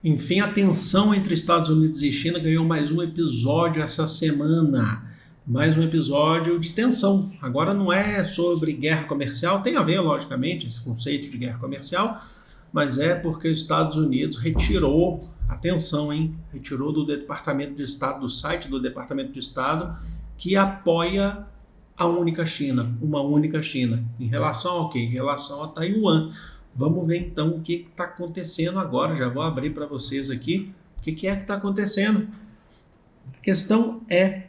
Enfim, a tensão entre Estados Unidos e China ganhou mais um episódio essa semana. Mais um episódio de tensão. Agora não é sobre guerra comercial, tem a ver, logicamente, esse conceito de guerra comercial, mas é porque os Estados Unidos retirou, atenção, hein? Retirou do Departamento de Estado, do site do Departamento de Estado, que apoia a única China, uma única China. Em relação ao quê? Em relação a Taiwan. Vamos ver então o que está acontecendo agora. Já vou abrir para vocês aqui o que é que está acontecendo. A questão é: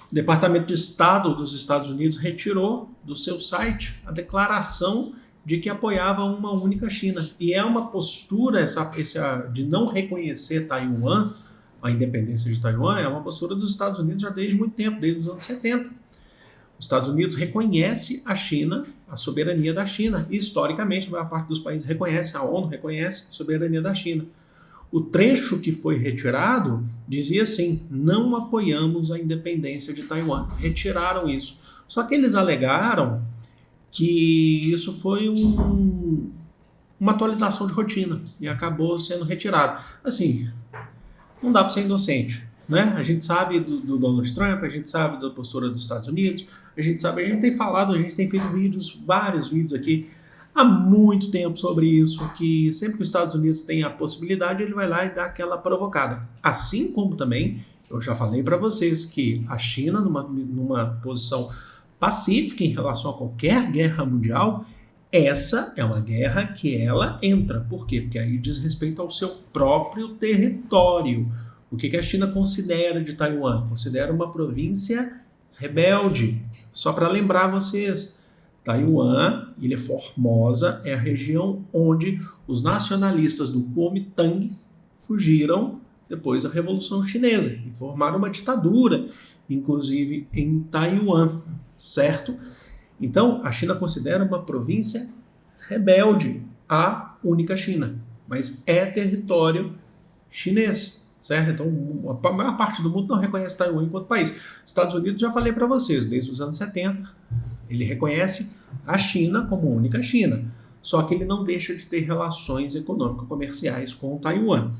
o Departamento de Estado dos Estados Unidos retirou do seu site a declaração de que apoiava uma única China. E é uma postura essa de não reconhecer Taiwan, a independência de Taiwan, é uma postura dos Estados Unidos já desde muito tempo, desde os anos 70. Os Estados Unidos reconhece a China, a soberania da China. E, historicamente, a maior parte dos países reconhece, a ONU reconhece a soberania da China. O trecho que foi retirado dizia assim: não apoiamos a independência de Taiwan. Retiraram isso. Só que eles alegaram que isso foi uma atualização de rotina e acabou sendo retirado. Assim, não dá para ser inocente, né? A gente sabe do Donald Trump, a gente sabe da postura dos Estados Unidos, a gente tem falado, a gente tem feito vários vídeos aqui há muito tempo sobre isso, que sempre que os Estados Unidos tem a possibilidade, ele vai lá e dá aquela provocada. Assim como também, eu já falei para vocês que a China, numa posição pacífica em relação a qualquer guerra mundial, essa é uma guerra que ela entra. Por quê? Porque aí diz respeito ao seu próprio território. O que a China considera de Taiwan? Considera uma província rebelde. Só para lembrar vocês, Taiwan, Ilha Formosa, é a região onde os nacionalistas do Kuomintang fugiram depois da Revolução Chinesa e formaram uma ditadura, inclusive em Taiwan, certo? Então, a China considera uma província rebelde a única China, mas é território chinês, certo? Então, a maior parte do mundo não reconhece Taiwan enquanto país. Os Estados Unidos, já falei para vocês, desde os anos 70, ele reconhece a China como única China, só que ele não deixa de ter relações econômico-comerciais com Taiwan.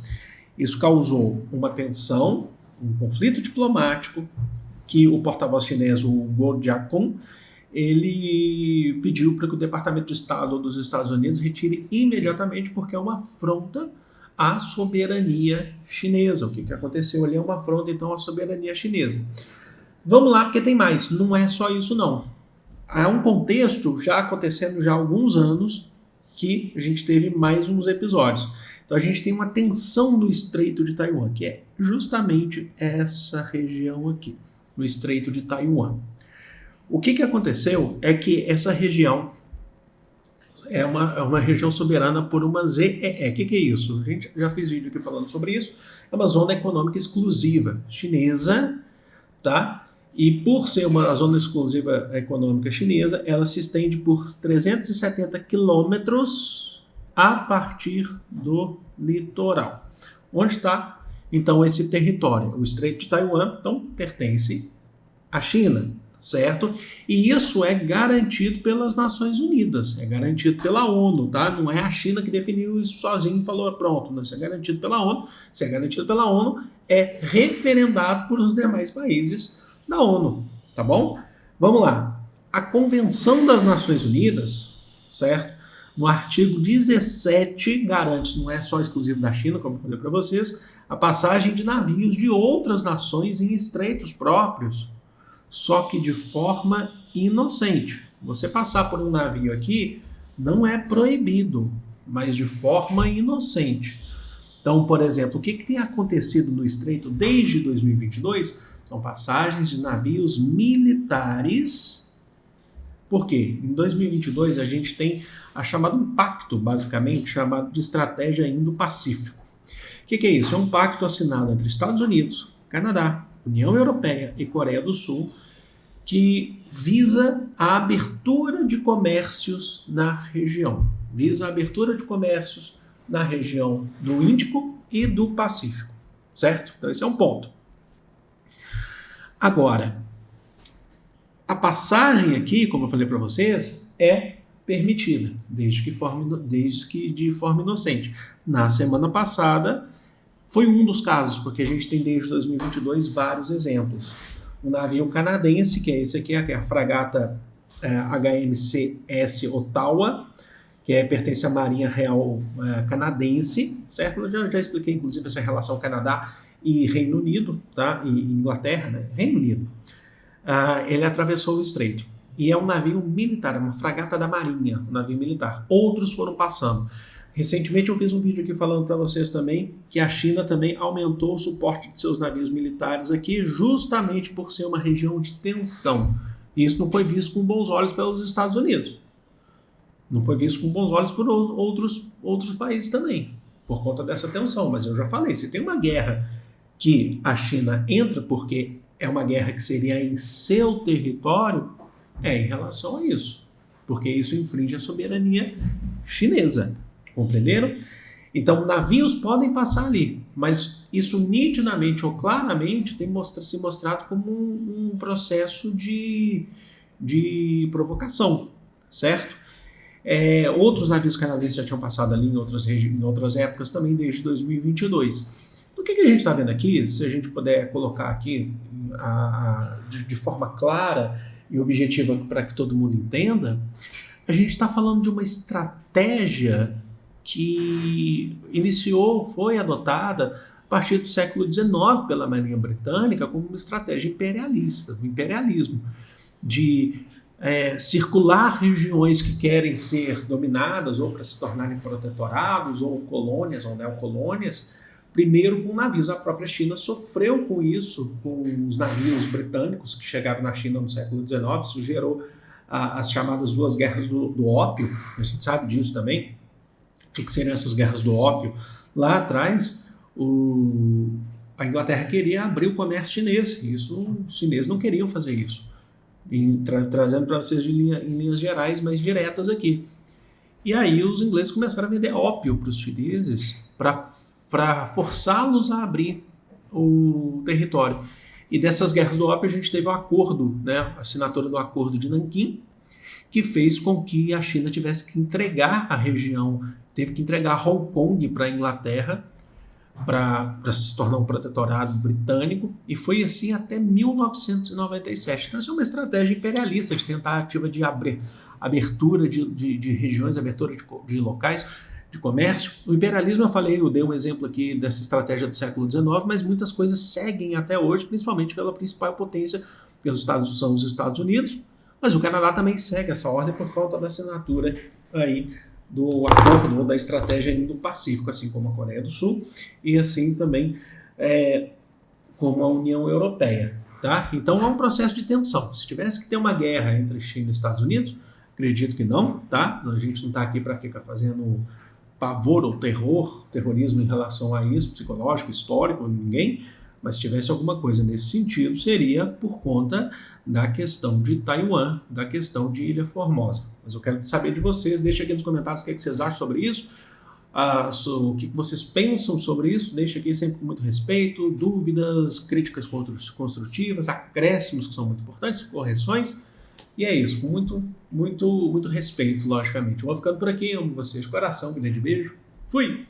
Isso causou uma tensão, um conflito diplomático, que o porta-voz chinês, o Guo Jiakun, ele pediu para que o Departamento de Estado dos Estados Unidos retire imediatamente, porque é uma afronta à soberania chinesa. O que aconteceu ali é uma afronta, então, à soberania chinesa. Vamos lá, porque tem mais. Não é só isso, não. Há um contexto já acontecendo já há alguns anos que a gente teve mais uns episódios. Então, a gente tem uma tensão no Estreito de Taiwan, que é justamente essa região aqui, no Estreito de Taiwan. O que aconteceu é que essa região é uma região soberana por uma ZEE. O que é isso? A gente já fez vídeo aqui falando sobre isso. É uma zona econômica exclusiva chinesa, tá? E por ser uma zona exclusiva econômica chinesa, ela se estende por 370 quilômetros a partir do litoral. Onde está, então, esse território? O Estreito de Taiwan, então, pertence à China, certo? E isso é garantido pelas Nações Unidas, é garantido pela ONU, tá? Não é a China que definiu isso sozinho e falou, pronto, não, isso é garantido pela ONU. Se é garantido pela ONU, é referendado por os demais países da ONU, tá bom? Vamos lá. A Convenção das Nações Unidas, certo? No artigo 17, garante, não é só exclusivo da China, como eu falei para vocês, a passagem de navios de outras nações em estreitos próprios, só que de forma inocente. Você passar por um navio aqui não é proibido, mas de forma inocente. Então, por exemplo, o que tem acontecido no Estreito desde 2022? São passagens de navios militares. Por quê? Em 2022 a gente tem um pacto, basicamente, chamado de Estratégia Indo-Pacífico. O que é isso? É um pacto assinado entre Estados Unidos, Canadá, União Europeia e Coreia do Sul, que visa a abertura de comércios na região. Visa a abertura de comércios na região do Índico e do Pacífico, certo? Então esse é um ponto. Agora, a passagem aqui, como eu falei para vocês, é permitida, desde que de forma inocente. Na semana passada, foi um dos casos, porque a gente tem desde 2022 vários exemplos. Um navio canadense, que é esse aqui, que é a fragata HMCS Ottawa, que pertence à Marinha Real canadense, certo? Eu já expliquei, inclusive, essa relação Canadá e Reino Unido, tá? E Inglaterra, né? Reino Unido. Ele atravessou o estreito. E é um navio militar, é uma fragata da Marinha, um navio militar. Outros foram passando. Recentemente eu fiz um vídeo aqui falando para vocês também que a China também aumentou o suporte de seus navios militares aqui justamente por ser uma região de tensão. E isso não foi visto com bons olhos pelos Estados Unidos. Não foi visto com bons olhos por outros países também, por conta dessa tensão. Mas eu já falei, se tem uma guerra que a China entra porque é uma guerra que seria em seu território, é em relação a isso, porque isso infringe a soberania chinesa, compreenderam? Então, navios podem passar ali, mas isso nitidamente ou claramente tem se mostrado como um processo de provocação, certo? Outros navios canadenses já tinham passado ali em outras épocas também, desde 2022. O que a gente está vendo aqui, se a gente puder colocar aqui de forma clara e objetiva para que todo mundo entenda, a gente está falando de uma estratégia que foi adotada a partir do século XIX pela Marinha Britânica como uma estratégia imperialista, do imperialismo, de circular regiões que querem ser dominadas ou para se tornarem protetorados ou colônias ou neocolônias, primeiro com navios. A própria China sofreu com isso, com os navios britânicos que chegaram na China no século XIX. Isso gerou as chamadas duas guerras do ópio. A gente sabe disso também. O que seriam essas guerras do ópio? Lá atrás, a Inglaterra queria abrir o comércio chinês. Os chineses não queriam fazer isso. Trazendo para vocês em linhas gerais, mais diretas aqui. E aí os ingleses começaram a vender ópio para os chineses para forçá-los a abrir o território. E dessas guerras do ópio a gente teve o acordo, né, a assinatura do Acordo de Nanquim, que fez com que a China tivesse que entregar a região, teve que entregar Hong Kong para a Inglaterra, para se tornar um protetorado britânico, e foi assim até 1997. Então, isso é uma estratégia imperialista de tentativa de abertura de regiões, abertura de locais de comércio. O imperialismo, eu dei um exemplo aqui dessa estratégia do século XIX, mas muitas coisas seguem até hoje, principalmente pela principal potência, que são os Estados Unidos, mas o Canadá também segue essa ordem por conta da assinatura aí do acordo ou da estratégia Indo-Pacífico, assim como a Coreia do Sul e assim também como a União Europeia. Tá? Então, é um processo de tensão. Se tivesse que ter uma guerra entre China e Estados Unidos, acredito que não, tá? A gente não está aqui para ficar fazendo pavor ou terrorismo em relação a isso, psicológico, histórico, ninguém, mas se tivesse alguma coisa nesse sentido, seria por conta da questão de Taiwan, da questão de Ilha Formosa. Mas eu quero saber de vocês, deixa aqui nos comentários o que vocês acham sobre isso, o que vocês pensam sobre isso, deixa aqui sempre com muito respeito, dúvidas, críticas construtivas, acréscimos que são muito importantes, correções, e é isso, com muito respeito, logicamente. Eu vou ficando por aqui, amo vocês de coração, grande beijo, fui!